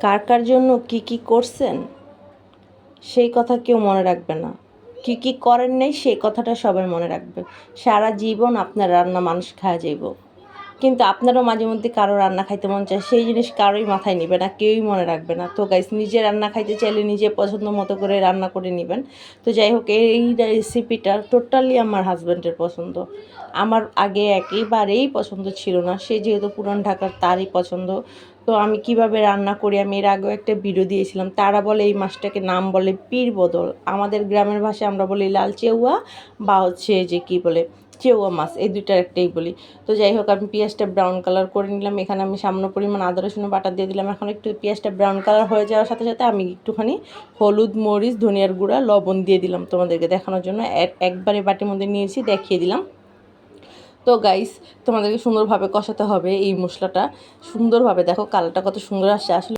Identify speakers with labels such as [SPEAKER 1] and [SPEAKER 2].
[SPEAKER 1] কার কার জন্য কি কি করছেন সেই কথা কেউ মনে রাখবে না, কি কি করেন নাই সেই কথাটা সবাই মনে রাখবে। সারা জীবন আপনার রান্না মানুষ খাওয়া যাইব, কিন্তু আপনারও মাঝে মধ্যে কারো রান্না খাইতে মন চায়, সেই জিনিস কারোই মাথায় নেবে না, কেউই মনে রাখবে না। তো গাইস, নিজে রান্না খাইতে চাইলে নিজে পছন্দ মতো করে রান্না করে নেবেন। তো যাই হোক, এই রেসিপিটা টোটালি আমার হাজব্যান্ডের পছন্দ। আমার আগে একেবারেই পছন্দ ছিল না, সে যেহেতু পুরান ঢাকার, তারই পছন্দ। তো আমি কিভাবে রান্না করি আমি এর আগেও একটা ভিডিও দিয়েছিলাম। তারা বলে এই মাছটাকে নাম বলে পীর বদল, আমাদের গ্রামের ভাষায় আমরা বলি লাল চেউয়া, বা হচ্ছে যে কি বলে চেউয়া মাছ, এই দুইটার একটাই বলি। তো যাই হোক, আমি পেঁয়াজটা ব্রাউন কালার করে নিলাম। এখানে আমি সামান্য পরিমাণ আদা রসুনের বাটা দিয়ে দিলাম। এখন একটু পেঁয়াজটা ব্রাউন কালার হয়ে যাওয়ার সাথে সাথে আমি একটুখানি হলুদ, মরিচ, ধনিয়ার গুঁড়া, লবণ দিয়ে দিলাম তোমাদেরকে দেখানোর জন্য। একবারে বাটির মধ্যে নিয়েছি, দেখিয়ে দিলাম। তো গাইস, তোমাদেরকে সুন্দরভাবে কষাতে হবে এই মশলাটা, সুন্দরভাবে। দেখো কালারটা কত সুন্দর আসছে আসলে।